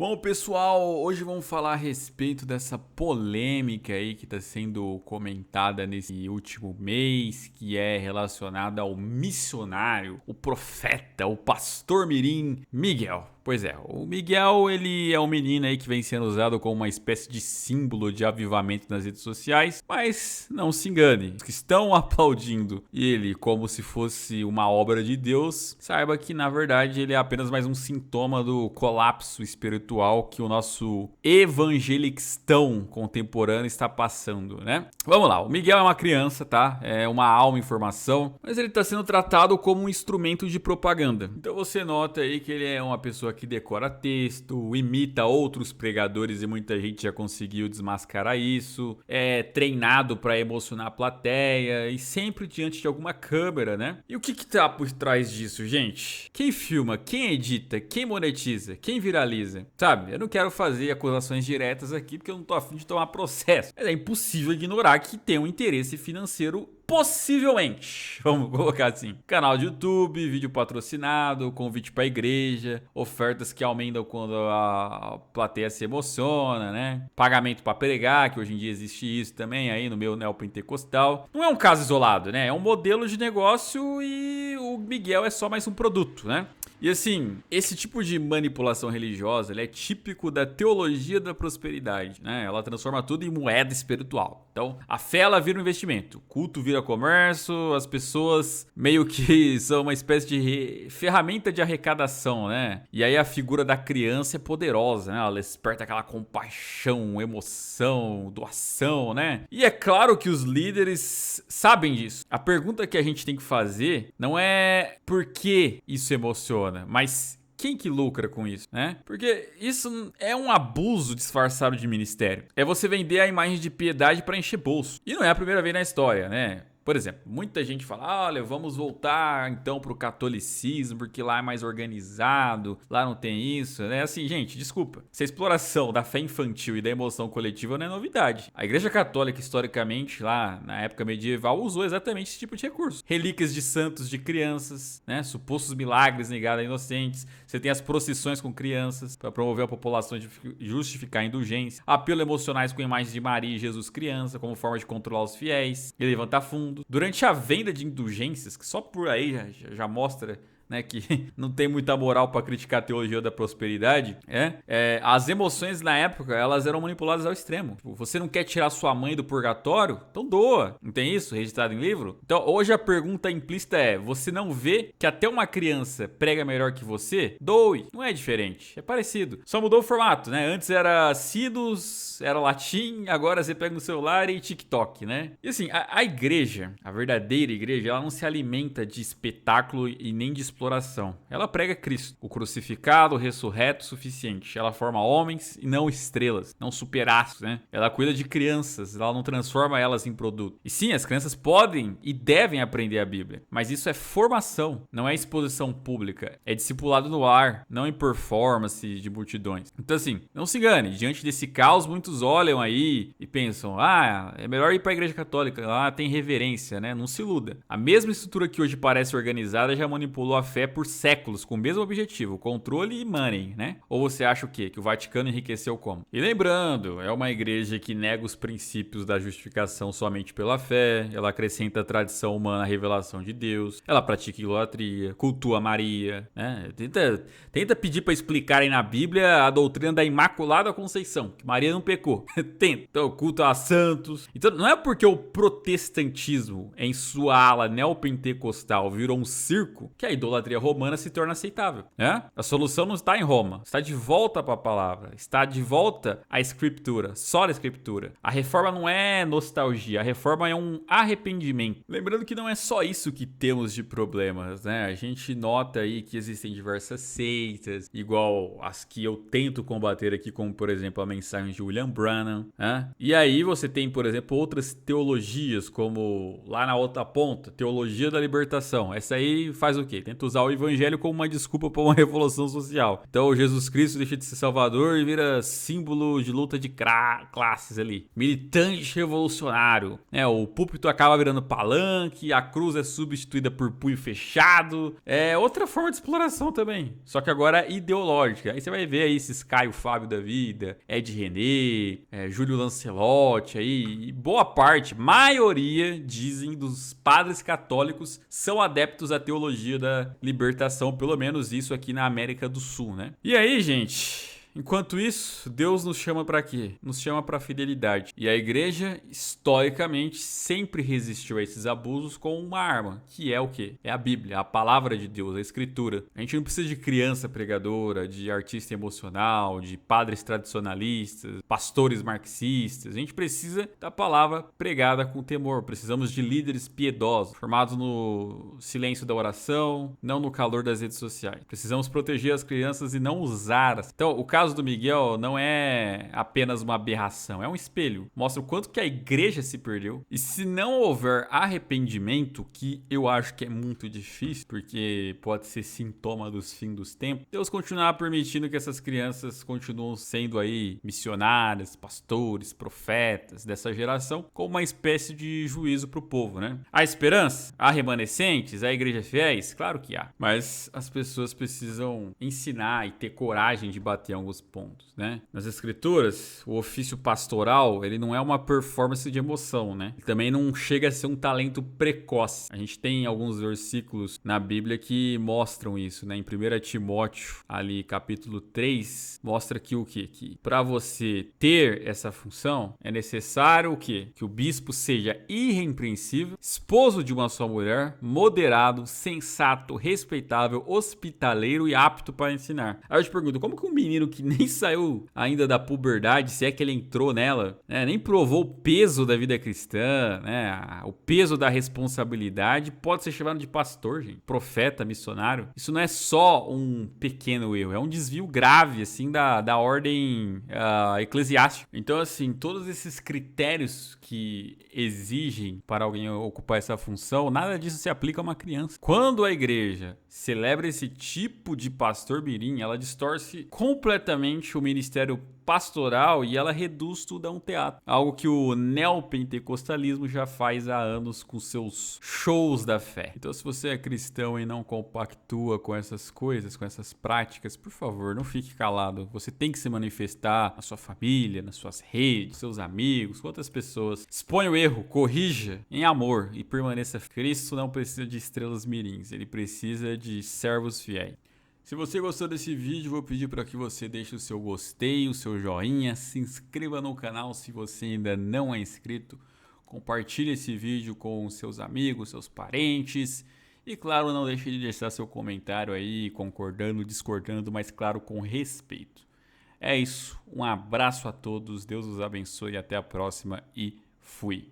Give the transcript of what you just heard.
Bom, pessoal, hoje vamos falar a respeito dessa polêmica aí que está sendo comentada nesse último mês, que é relacionada ao missionário, o profeta, o pastor mirim Miguel. Pois é, o Miguel, ele é um menino aí que vem sendo usado como uma espécie de símbolo de avivamento nas redes sociais, mas não se engane, os que estão aplaudindo ele como se fosse uma obra de Deus, saiba que na verdade ele é apenas mais um sintoma do colapso espiritual que o nosso evangelistão contemporâneo está passando, né? Vamos lá, o Miguel é uma criança, tá? É uma alma em formação, mas ele está sendo tratado como um instrumento de propaganda. Então você nota aí que ele é uma pessoa que decora texto, imita outros pregadores e muita gente já conseguiu desmascarar isso, é treinado para emocionar a plateia e sempre diante de alguma câmera, né? E o que tá por trás disso, gente? Quem filma, quem edita, quem monetiza, quem viraliza? Sabe, eu não quero fazer acusações diretas aqui porque eu não tô afim de tomar processo, mas é impossível ignorar que tem um interesse financeiro possivelmente, vamos colocar assim, canal de YouTube, vídeo patrocinado, convite para igreja, ofertas que aumentam quando a plateia se emociona, né? Pagamento para pregar, que hoje em dia existe isso também aí no meu neopentecostal. Não é um caso isolado, né? É um modelo de negócio e o Miguel é só mais um produto, né? E assim, esse tipo de manipulação religiosa, ele é típico da teologia da prosperidade, né? Ela transforma tudo em moeda espiritual. Então, a fé, ela vira um investimento, o culto vira comércio, as pessoas meio que são uma espécie de ferramenta de arrecadação, né? E aí a figura da criança é poderosa, né? Ela desperta aquela compaixão, emoção, doação, né? E é claro que os líderes sabem disso. A pergunta que a gente tem que fazer não é por que isso emociona, mas quem que lucra com isso, né? Porque isso é um abuso disfarçado de ministério. É você vender a imagem de piedade para encher bolso. E não é a primeira vez na história, né? Por exemplo, muita gente fala, olha, vamos voltar então pro catolicismo, porque lá é mais organizado, lá não tem isso, né? Assim, gente, desculpa. Essa exploração da fé infantil e da emoção coletiva não é novidade. A Igreja Católica, historicamente, lá na época medieval, usou exatamente esse tipo de recurso. Relíquias de santos de crianças, né? Supostos milagres negados a inocentes. Você tem as procissões com crianças para promover a população de justificar a indulgência. Apelo emocionais com imagens de Maria e Jesus criança, como forma de controlar os fiéis e levantar fundos. Durante a venda de indulgências, que só por aí já mostra, né, que não tem muita moral para criticar a teologia da prosperidade, as emoções na época, elas eram manipuladas ao extremo. Você não quer tirar sua mãe do purgatório? Então doa. Não tem isso registrado em livro? Então hoje a pergunta implícita é, você não vê que até uma criança prega melhor que você? Doe. Não é diferente, é parecido. Só mudou o formato, né? Antes era sinos, era latim, agora você pega no celular e TikTok, né? E assim, a igreja, a verdadeira igreja, ela não se alimenta de espetáculo e nem de exploração. Ela prega Cristo, o crucificado, o ressurreto, suficiente. Ela forma homens e não estrelas, não superastros, né? Ela cuida de crianças, ela não transforma elas em produto. E sim, as crianças podem e devem aprender a Bíblia, mas isso é formação, não é exposição pública. É discipulado no ar, não em performance de multidões. Então assim, não se engane, diante desse caos, muitos olham aí e pensam, é melhor ir para a igreja católica, lá tem reverência, né? Não se iluda. A mesma estrutura que hoje parece organizada já manipulou a fé por séculos com o mesmo objetivo, controle e money, né? Ou você acha o quê? Que o Vaticano enriqueceu como? E lembrando, é uma igreja que nega os princípios da justificação somente pela fé, ela acrescenta a tradição humana à revelação de Deus, ela pratica idolatria, cultua Maria, né? Tenta pedir para explicarem na Bíblia a doutrina da Imaculada Conceição, que Maria não pecou. Tenta. Então, culto a santos. Então, não é porque o protestantismo em sua ala neopentecostal virou um circo que a idolatria romana se torna aceitável, né? A solução não está em Roma, está de volta para a palavra, está de volta à escritura, só a escritura. A reforma não é nostalgia, a reforma é um arrependimento. Lembrando que não é só isso que temos de problemas, né? A gente nota aí que existem diversas seitas, igual as que eu tento combater aqui, como por exemplo a mensagem de William Branham, né? E aí você tem, por exemplo, outras teologias, como lá na outra ponta, teologia da libertação. Essa aí faz o quê? Tenta usar o evangelho como uma desculpa para uma revolução social. Então Jesus Cristo deixa de ser salvador e vira símbolo de luta de classes ali. Militante revolucionário, né? O púlpito acaba virando palanque, a cruz é substituída por punho fechado. É outra forma de exploração também, só que agora ideológica. Aí você vai ver aí esses Caio Fábio da vida, Ed René, Júlio Lancelotti aí, e boa parte, maioria, dizem, dos padres católicos são adeptos à teologia da libertação, pelo menos isso aqui na América do Sul, né? E aí, gente, enquanto isso, Deus nos chama para quê? Nos chama para fidelidade. E a igreja, historicamente, sempre resistiu a esses abusos com uma arma, que é o quê? É a Bíblia, a palavra de Deus, a escritura. A gente não precisa de criança pregadora, de artista emocional, de padres tradicionalistas, pastores marxistas. A gente precisa da palavra pregada com temor. Precisamos de líderes piedosos, formados no silêncio da oração, não no calor das redes sociais. Precisamos proteger as crianças e não usá-las. Então, o caso do Miguel não é apenas uma aberração, é um espelho. Mostra o quanto que a igreja se perdeu. E se não houver arrependimento, que eu acho que é muito difícil, porque pode ser sintoma dos fins dos tempos, Deus continuará permitindo que essas crianças continuem sendo aí missionárias, pastores, profetas dessa geração, como uma espécie de juízo para o povo, né? Há esperança? Há remanescentes? Há igrejas fiéis? Claro que há. Mas as pessoas precisam ensinar e ter coragem de bater alguns pontos, né? Nas escrituras, o ofício pastoral, ele não é uma performance de emoção, né? Ele também não chega a ser um talento precoce. A gente tem alguns versículos na Bíblia que mostram isso, né? Em 1 Timóteo, ali capítulo 3, mostra que o quê? Que para você ter essa função, é necessário o quê? Que o bispo seja irrepreensível, esposo de uma só mulher, moderado, sensato, respeitável, hospitaleiro e apto para ensinar. Aí eu te pergunto, como que um menino que nem saiu ainda da puberdade, se é que ele entrou nela, né, nem provou o peso da vida cristã, né, o peso da responsabilidade, pode ser chamado de pastor, gente, profeta, missionário? Isso não é só um pequeno erro, é um desvio grave, assim, da ordem eclesiástica. Então, assim, todos esses critérios que exigem para alguém ocupar essa função, nada disso se aplica a uma criança. Quando a igreja celebra esse tipo de pastor mirim, ela distorce completamente o ministério pastoral e ela reduz tudo a um teatro. Algo que o neopentecostalismo já faz há anos com seus shows da fé. Então, se você é cristão e não compactua com essas coisas, com essas práticas, por favor, não fique calado. Você tem que se manifestar na sua família, nas suas redes, seus amigos, com outras pessoas. Exponha o erro, corrija em amor e permaneça. Cristo não precisa de estrelas mirins, ele precisa de servos fiéis. Se você gostou desse vídeo, vou pedir para que você deixe o seu gostei, o seu joinha, se inscreva no canal se você ainda não é inscrito, compartilhe esse vídeo com seus amigos, seus parentes e, claro, não deixe de deixar seu comentário aí, concordando, discordando, mas, claro, com respeito. É isso, um abraço a todos, Deus os abençoe, até a próxima e fui!